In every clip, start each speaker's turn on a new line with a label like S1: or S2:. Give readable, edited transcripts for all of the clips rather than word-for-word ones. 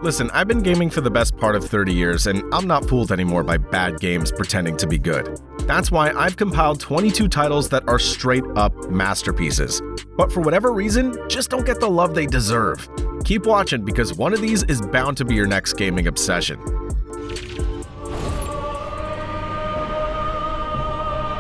S1: Listen, I've been gaming for the best part of 30 years, and I'm not fooled anymore by bad games pretending to be good. That's why I've compiled 22 titles that are straight-up masterpieces. But for whatever reason, just don't get the love they deserve. Keep watching, because one of these is bound to be your next gaming obsession.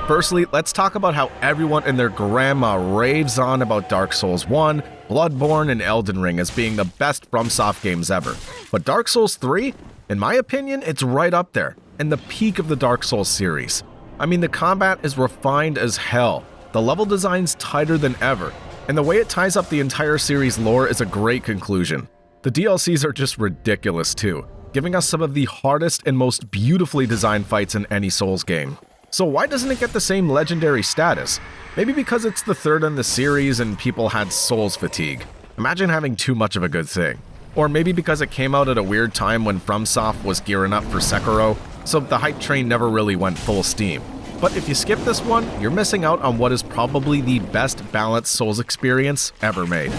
S1: Firstly, let's talk about how everyone and their grandma raves on about Dark Souls 1, Bloodborne, and Elden Ring as being the best FromSoft games ever. But Dark Souls 3? In my opinion, it's right up there, and the peak of the Dark Souls series. I mean, the combat is refined as hell, the level design's tighter than ever, and the way it ties up the entire series lore is a great conclusion. The DLCs are just ridiculous too, giving us some of the hardest and most beautifully designed fights in any Souls game. So why doesn't it get the same legendary status? Maybe because it's the third in the series and people had Souls fatigue. Imagine having too much of a good thing. Or maybe because it came out at a weird time when FromSoft was gearing up for Sekiro, so the hype train never really went full steam. But if you skip this one, you're missing out on what is probably the best balanced Souls experience ever made.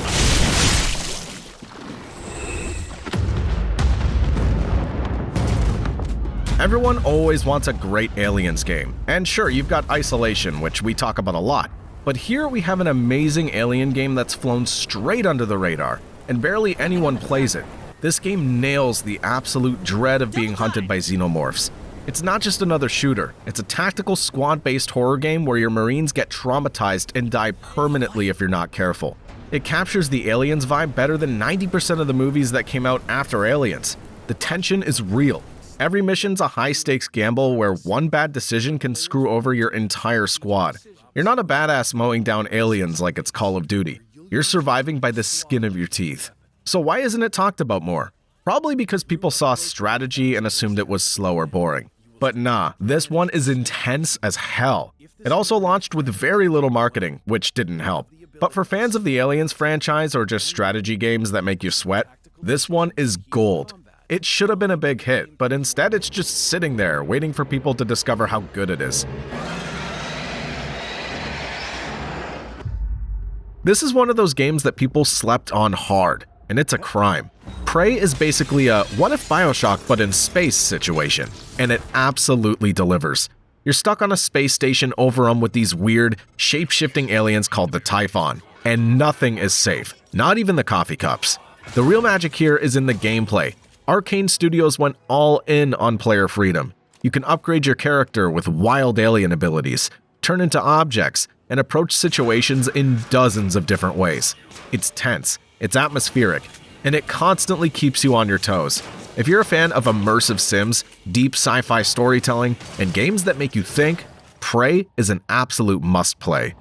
S1: Everyone always wants a great Aliens game, and sure, you've got Isolation, which we talk about a lot, but here we have an amazing Alien game that's flown straight under the radar, and barely anyone plays it. This game nails the absolute dread of being hunted by xenomorphs. It's not just another shooter, it's a tactical squad-based horror game where your Marines get traumatized and die permanently if you're not careful. It captures the Aliens vibe better than 90% of the movies that came out after Aliens. The tension is real. Every mission's a high-stakes gamble where one bad decision can screw over your entire squad. You're not a badass mowing down aliens like it's Call of Duty. You're surviving by the skin of your teeth. So why isn't it talked about more? Probably because people saw strategy and assumed it was slow or boring. But nah, this one is intense as hell. It also launched with very little marketing, which didn't help. But for fans of the Aliens franchise or just strategy games that make you sweat, this one is gold. It should have been a big hit, but instead it's just sitting there, waiting for people to discover how good it is. This is one of those games that people slept on hard, and it's a crime. Prey is basically a what if BioShock but in space situation, and it absolutely delivers. You're stuck on a space station overrun with these weird, shape-shifting aliens called the Typhon, and nothing is safe, not even the coffee cups. The real magic here is in the gameplay. Arcane Studios went all in on player freedom. You can upgrade your character with wild alien abilities, turn into objects, and approach situations in dozens of different ways. It's tense, it's atmospheric, and it constantly keeps you on your toes. If you're a fan of immersive sims, deep sci-fi storytelling, and games that make you think, Prey is an absolute must-play.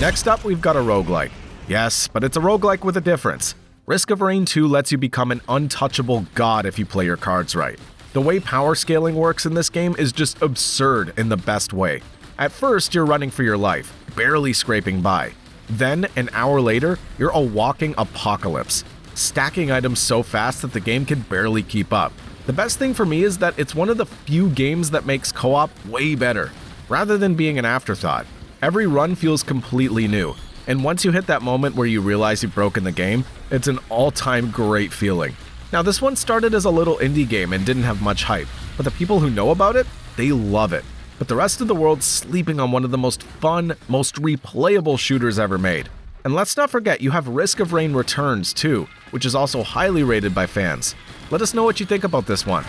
S1: Next up, we've got a roguelike. Yes, but it's a roguelike with a difference. Risk of Rain 2 lets you become an untouchable god if you play your cards right. The way power scaling works in this game is just absurd in the best way. At first, you're running for your life, barely scraping by. Then, an hour later, you're a walking apocalypse, stacking items so fast that the game can barely keep up. The best thing for me is that it's one of the few games that makes co-op way better, rather than being an afterthought. Every run feels completely new. And once you hit that moment where you realize you've broken the game, it's an all-time great feeling. Now, this one started as a little indie game and didn't have much hype, but the people who know about it, they love it. But the rest of the world's sleeping on one of the most fun, most replayable shooters ever made. And let's not forget, you have Risk of Rain Returns too, which is also highly rated by fans. Let us know what you think about this one.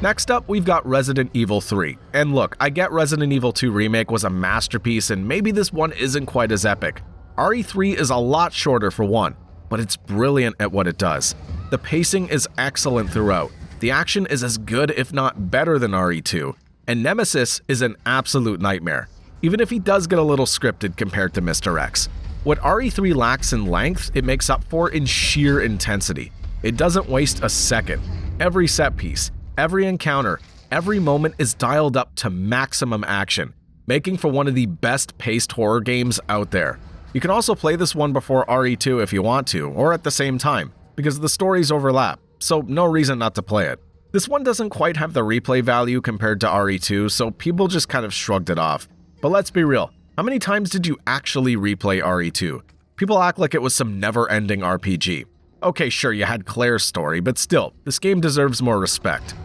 S1: Next up, we've got Resident Evil 3. And look, I get Resident Evil 2 Remake was a masterpiece and maybe this one isn't quite as epic. RE3 is a lot shorter for one, but it's brilliant at what it does. The pacing is excellent throughout. The action is as good if not better than RE2. And Nemesis is an absolute nightmare, even if he does get a little scripted compared to Mr. X. What RE3 lacks in length, it makes up for in sheer intensity. It doesn't waste a second. Every set piece, every encounter, every moment is dialed up to maximum action, making for one of the best paced horror games out there. You can also play this one before RE2 if you want to, or at the same time, because the stories overlap, so no reason not to play it. This one doesn't quite have the replay value compared to RE2, so people just kind of shrugged it off. But let's be real, how many times did you actually replay RE2? People act like it was some never-ending RPG. Okay, sure, you had Claire's story, but still, this game deserves more respect.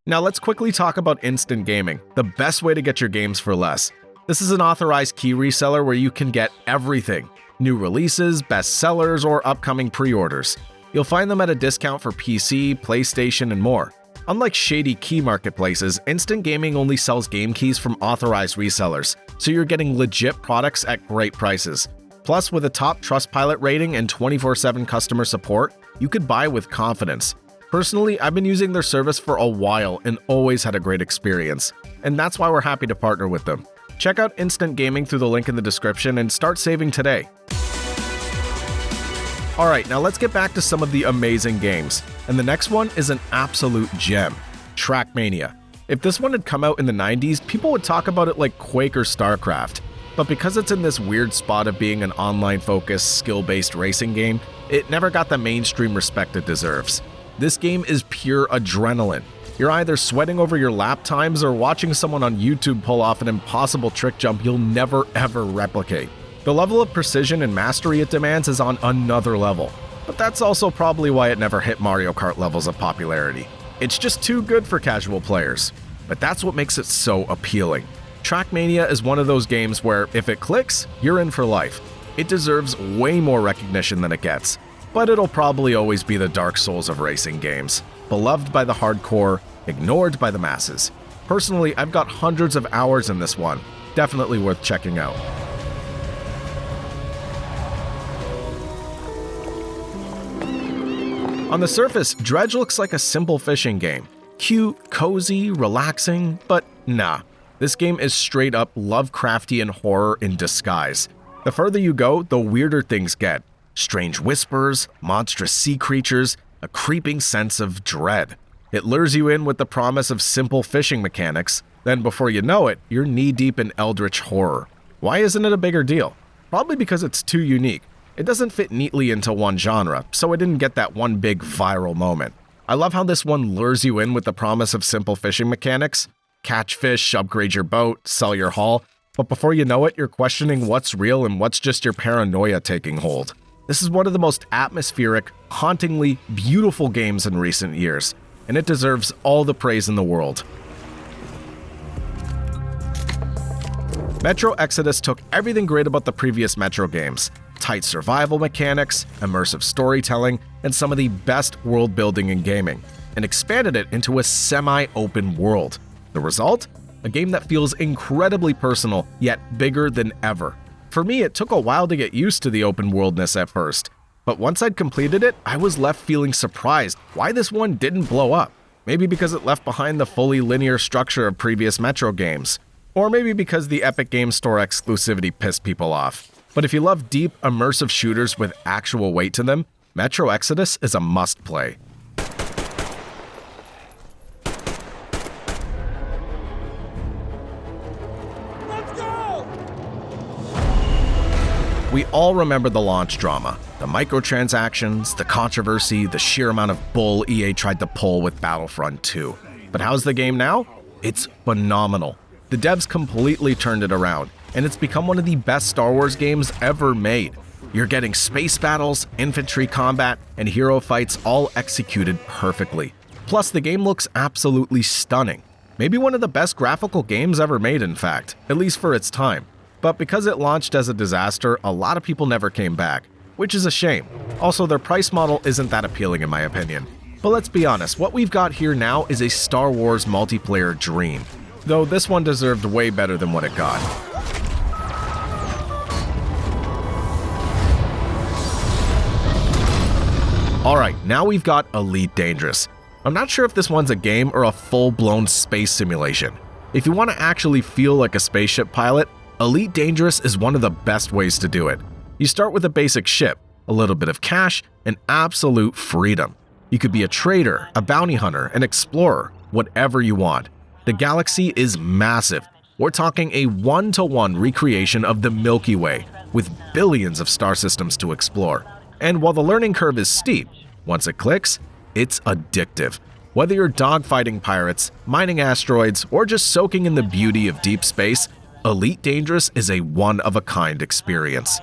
S1: Now let's quickly talk about instant gaming, the best way to get your games for less. This is an authorized key reseller where you can get everything: new releases, bestsellers, or upcoming pre-orders. You'll find them at a discount for PC, PlayStation, and more. Unlike shady key marketplaces, instant gaming only sells game keys from authorized resellers, so you're getting legit products at great prices. Plus, with a top Trustpilot rating and 24/7 customer support, you could buy with confidence. Personally, I've been using their service for a while and always had a great experience, and that's why we're happy to partner with them. Check out Instant Gaming through the link in the description and start saving today. Alright, now let's get back to some of the amazing games, and the next one is an absolute gem, Trackmania. If this one had come out in the 90s, people would talk about it like Quake or StarCraft, but because it's in this weird spot of being an online-focused, skill-based racing game, it never got the mainstream respect it deserves. This game is pure adrenaline. You're either sweating over your lap times or watching someone on YouTube pull off an impossible trick jump you'll never ever replicate. The level of precision and mastery it demands is on another level, but that's also probably why it never hit Mario Kart levels of popularity. It's just too good for casual players, but that's what makes it so appealing. Trackmania is one of those games where if it clicks, you're in for life. It deserves way more recognition than it gets. But it'll probably always be the Dark Souls of racing games, beloved by the hardcore, ignored by the masses. Personally, I've got hundreds of hours in this one, definitely worth checking out. On the surface, Dredge looks like a simple fishing game. Cute, cozy, relaxing, but nah. This game is straight up Lovecraftian horror in disguise. The further you go, the weirder things get. Strange whispers, monstrous sea creatures, a creeping sense of dread. It lures you in with the promise of simple fishing mechanics, then before you know it, you're knee-deep in eldritch horror. Why isn't it a bigger deal? Probably because it's too unique. It doesn't fit neatly into one genre, so it didn't get that one big viral moment. I love how this one lures you in with the promise of simple fishing mechanics. Catch fish, upgrade your boat, sell your haul, but before you know it, you're questioning what's real and what's just your paranoia taking hold. This is one of the most atmospheric, hauntingly beautiful games in recent years, and it deserves all the praise in the world. Metro Exodus took everything great about the previous Metro games: tight survival mechanics, immersive storytelling, and some of the best world building in gaming, and expanded it into a semi-open world. The result? A game that feels incredibly personal, yet bigger than ever. For me, it took a while to get used to the open worldness at first, but once I'd completed it, I was left feeling surprised why this one didn't blow up. Maybe because it left behind the fully linear structure of previous Metro games, or maybe because the Epic Games Store exclusivity pissed people off. But if you love deep, immersive shooters with actual weight to them, Metro Exodus is a must-play. We all remember the launch drama, the microtransactions, the controversy, the sheer amount of bull EA tried to pull with Battlefront 2. But how's the game now? It's phenomenal. The devs completely turned it around, and it's become one of the best Star Wars games ever made. You're getting space battles, infantry combat, and hero fights all executed perfectly. Plus, the game looks absolutely stunning. Maybe one of the best graphical games ever made, in fact, at least for its time. But because it launched as a disaster, a lot of people never came back, which is a shame. Also, their price model isn't that appealing in my opinion. But let's be honest, what we've got here now is a Star Wars multiplayer dream. Though this one deserved way better than what it got. Alright, now we've got Elite Dangerous. I'm not sure if this one's a game or a full-blown space simulation. If you want to actually feel like a spaceship pilot, Elite Dangerous is one of the best ways to do it. You start with a basic ship, a little bit of cash, and absolute freedom. You could be a trader, a bounty hunter, an explorer, whatever you want. The galaxy is massive. We're talking a one-to-one recreation of the Milky Way, with billions of star systems to explore. And while the learning curve is steep, once it clicks, it's addictive. Whether you're dogfighting pirates, mining asteroids, or just soaking in the beauty of deep space, Elite Dangerous is a one-of-a-kind experience.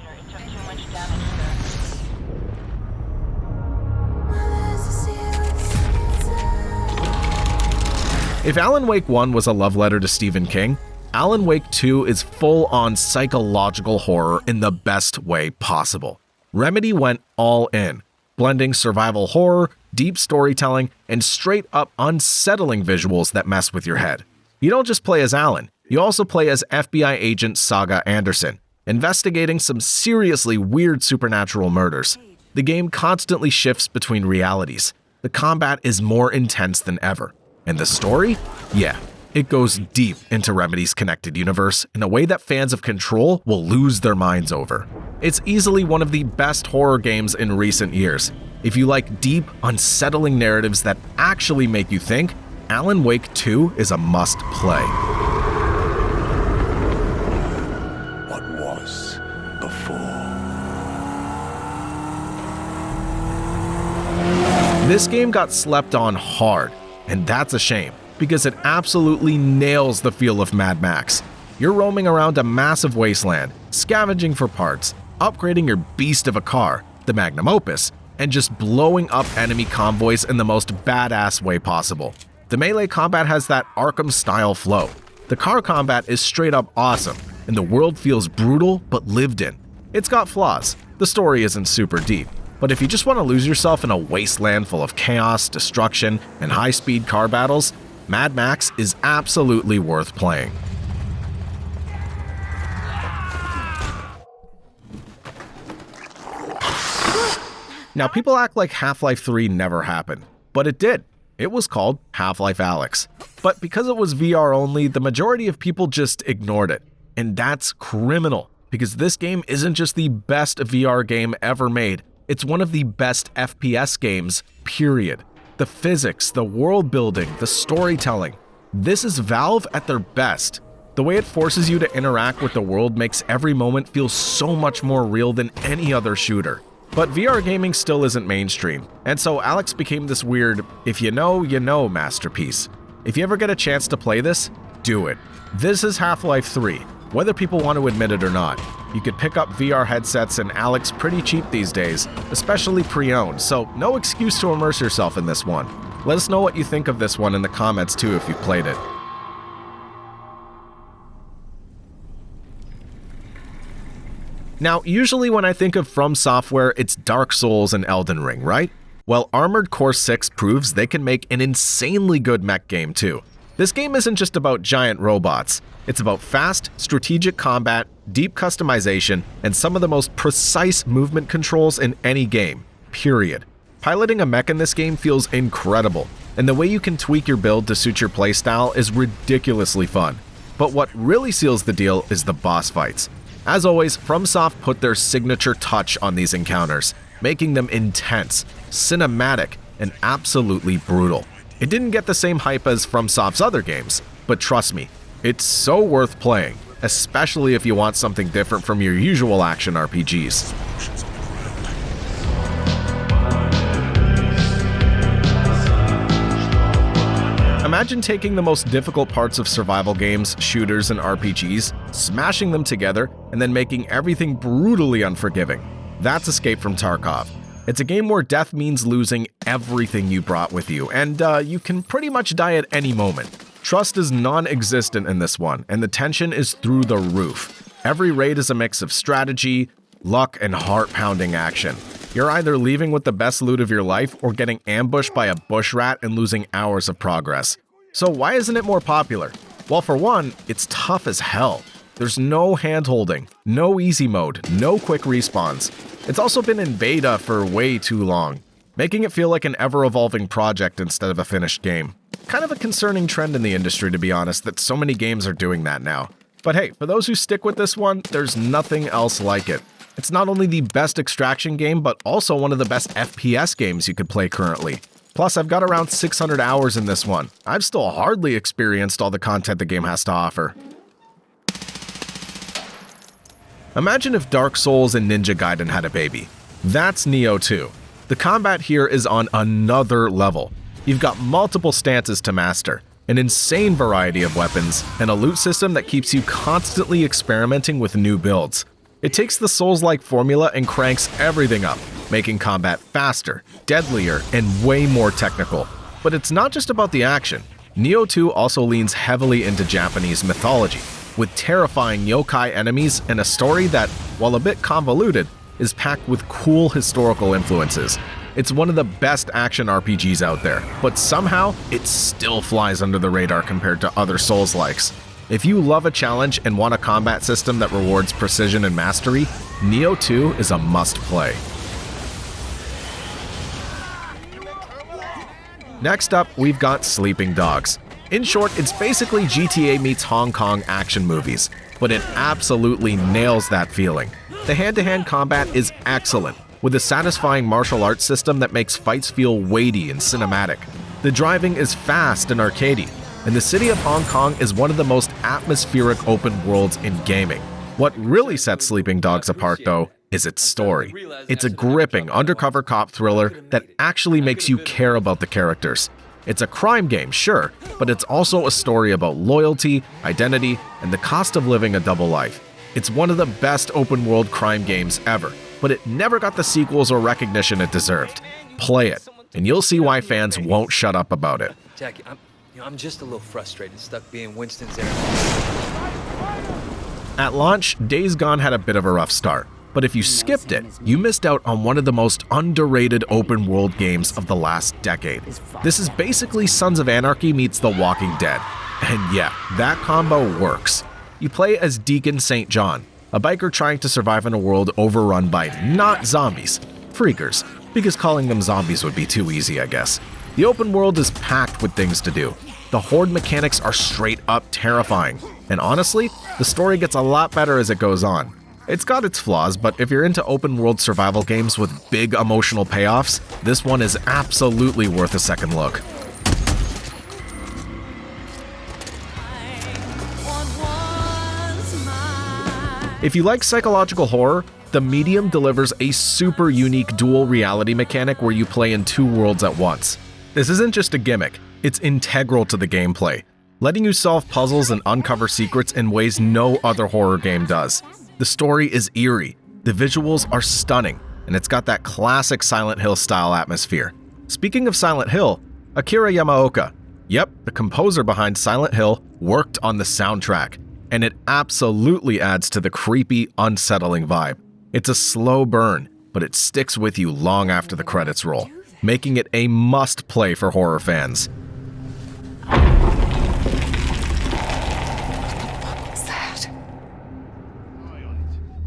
S1: If Alan Wake 1 was a love letter to Stephen King, Alan Wake 2 is full-on psychological horror in the best way possible. Remedy went all in, blending survival horror, deep storytelling, and straight-up unsettling visuals that mess with your head. You don't just play as Alan, you also play as FBI agent Saga Anderson, investigating some seriously weird supernatural murders. The game constantly shifts between realities. The combat is more intense than ever. And the story? Yeah, it goes deep into Remedy's connected universe in a way that fans of Control will lose their minds over. It's easily one of the best horror games in recent years. If you like deep, unsettling narratives that actually make you think, Alan Wake 2 is a must-play.
S2: What was before?
S1: This game got slept on hard, and that's a shame, because it absolutely nails the feel of Mad Max. You're roaming around a massive wasteland, scavenging for parts, upgrading your beast of a car, the Magnum Opus, and just blowing up enemy convoys in the most badass way possible. The melee combat has that Arkham-style flow. The car combat is straight up awesome, and the world feels brutal but lived in. It's got flaws. The story isn't super deep. But if you just want to lose yourself in a wasteland full of chaos, destruction, and high-speed car battles, Mad Max is absolutely worth playing. Now, people act like Half-Life 3 never happened, but it did. It was called Half-Life Alyx. But because it was VR only, the majority of people just ignored it. And that's criminal, because this game isn't just the best VR game ever made. It's one of the best FPS games, period. The physics, the world building, the storytelling. This is Valve at their best. The way it forces you to interact with the world makes every moment feel so much more real than any other shooter. But VR gaming still isn't mainstream, and so Alyx became this weird, if you know, you know masterpiece. If you ever get a chance to play this, do it. This is Half-Life 3, whether people want to admit it or not. You could pick up VR headsets and Alyx pretty cheap these days, especially pre-owned, so no excuse to immerse yourself in this one. Let us know what you think of this one in the comments too if you've played it. Now, usually when I think of From Software, it's Dark Souls and Elden Ring, right? Well, Armored Core 6 proves they can make an insanely good mech game too. This game isn't just about giant robots. It's about fast, strategic combat, deep customization, and some of the most precise movement controls in any game, period. Piloting a mech in this game feels incredible, and the way you can tweak your build to suit your playstyle is ridiculously fun. But what really seals the deal is the boss fights. As always, FromSoft put their signature touch on these encounters, making them intense, cinematic, and absolutely brutal. It didn't get the same hype as FromSoft's other games, but trust me, it's so worth playing, especially if you want something different from your usual action RPGs. Imagine taking the most difficult parts of survival games, shooters, and RPGs, smashing them together, and then making everything brutally unforgiving. That's Escape from Tarkov. It's a game where death means losing everything you brought with you, and you can pretty much die at any moment. Trust is non-existent in this one, and the tension is through the roof. Every raid is a mix of strategy, luck, and heart-pounding action. You're either leaving with the best loot of your life or getting ambushed by a bushrat and losing hours of progress. So why isn't it more popular? Well, for one, it's tough as hell. There's no hand-holding, no easy mode, no quick respawns. It's also been in beta for way too long, making it feel like an ever-evolving project instead of a finished game. Kind of a concerning trend in the industry, to be honest, that so many games are doing that now. But hey, for those who stick with this one, there's nothing else like it. It's not only the best extraction game, but also one of the best FPS games you could play currently. Plus, I've got around 600 hours in this one. I've still hardly experienced all the content the game has to offer. Imagine if Dark Souls and Ninja Gaiden had a baby. That's Nioh 2. The combat here is on another level. You've got multiple stances to master, an insane variety of weapons, and a loot system that keeps you constantly experimenting with new builds. It takes the Souls-like formula and cranks everything up, making combat faster, deadlier, and way more technical. But it's not just about the action. Nioh 2 also leans heavily into Japanese mythology, with terrifying yokai enemies and a story that, while a bit convoluted, is packed with cool historical influences. It's one of the best action RPGs out there, but somehow it still flies under the radar compared to other Souls-likes. If you love a challenge and want a combat system that rewards precision and mastery, Nioh 2 is a must-play. Next up, we've got Sleeping Dogs. In short, it's basically GTA meets Hong Kong action movies, but it absolutely nails that feeling. The hand-to-hand combat is excellent, with a satisfying martial arts system that makes fights feel weighty and cinematic. The driving is fast and arcadey, and the city of Hong Kong is one of the most atmospheric open worlds in gaming. What really sets Sleeping Dogs apart, though, is its story. It's a gripping undercover cop thriller that actually makes you care about the characters. It's a crime game, sure, but it's also a story about loyalty, identity, and the cost of living a double life. It's one of the best open-world crime games ever, but it never got the sequels or recognition it deserved. Play it, and you'll see why fans won't shut up about it.
S3: Jackie, I'm just a little frustrated, stuck being Winston's heir.
S1: At launch, Days Gone had a bit of a rough start, but if you skipped it, you missed out on one of the most underrated open-world games of the last decade. This is basically Sons of Anarchy meets The Walking Dead. And yeah, that combo works. You play as Deacon St. John, a biker trying to survive in a world overrun by not zombies, freakers, because calling them zombies would be too easy, I guess. The open world is packed with things to do. The horde mechanics are straight up terrifying, and honestly, the story gets a lot better as it goes on. It's got its flaws, but if you're into open world survival games with big emotional payoffs, this one is absolutely worth a second look. If you like psychological horror, The Medium delivers a super unique dual reality mechanic where you play in two worlds at once. This isn't just a gimmick, it's integral to the gameplay, letting you solve puzzles and uncover secrets in ways no other horror game does. The story is eerie, the visuals are stunning, and it's got that classic Silent Hill style atmosphere. Speaking of Silent Hill, Akira Yamaoka, yep, the composer behind Silent Hill, worked on the soundtrack, and it absolutely adds to the creepy, unsettling vibe. It's a slow burn, but it sticks with you long after the credits roll, making it a must-play for horror fans.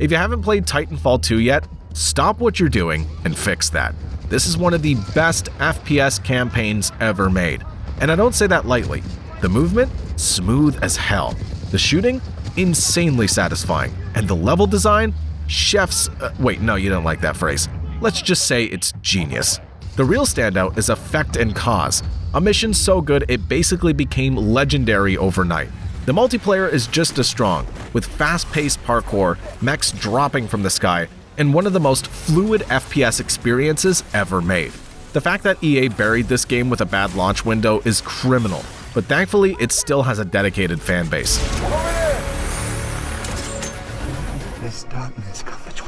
S1: If you haven't played Titanfall 2 yet, stop what you're doing and fix that. This is one of the best FPS campaigns ever made, and I don't say that lightly. The movement? Smooth as hell. The shooting? Insanely satisfying. And the level design? Chef's... wait, no, you don't like that phrase. Let's just say it's genius. The real standout is Effect and Cause, a mission so good it basically became legendary overnight. The multiplayer is just as strong, with fast-paced parkour, mechs dropping from the sky, and one of the most fluid FPS experiences ever made. The fact that EA buried this game with a bad launch window is criminal, but thankfully it still has a dedicated fan base.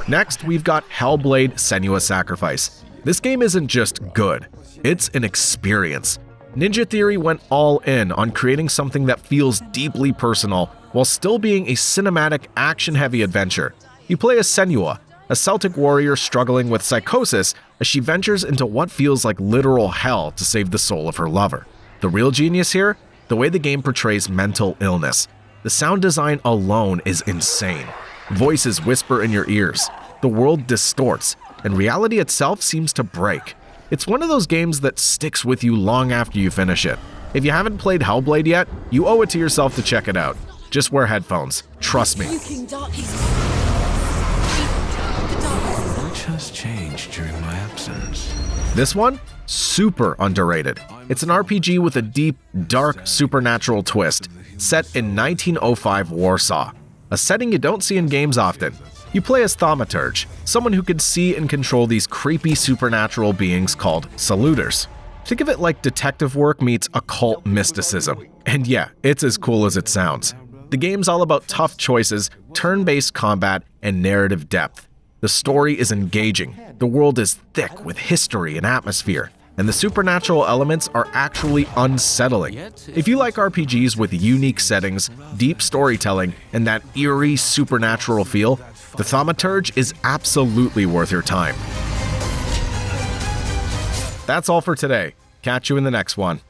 S1: Next, we've got Hellblade: Senua's Sacrifice. This game isn't just good, it's an experience. Ninja Theory went all in on creating something that feels deeply personal while still being a cinematic, action-heavy adventure. You play as Senua, a Celtic warrior struggling with psychosis as she ventures into what feels like literal hell to save the soul of her lover. The real genius here? The way the game portrays mental illness. The sound design alone is insane. Voices whisper in your ears, the world distorts, and reality itself seems to break. It's one of those games that sticks with you long after you finish it. If you haven't played Hellblade yet, you owe it to yourself to check it out. Just wear headphones. Trust me.
S2: Much has changed during my absence.
S1: This one? Super underrated. It's an RPG with a deep, dark, supernatural twist, set in 1905 Warsaw, a setting you don't see in games often. You play as Thaumaturge, someone who can see and control these creepy supernatural beings called Saluters. Think of it like detective work meets occult mysticism. And yeah, it's as cool as it sounds. The game's all about tough choices, turn-based combat, and narrative depth. The story is engaging, the world is thick with history and atmosphere, and the supernatural elements are actually unsettling. If you like RPGs with unique settings, deep storytelling, and that eerie supernatural feel, the Thaumaturge is absolutely worth your time. That's all for today. Catch you in the next one.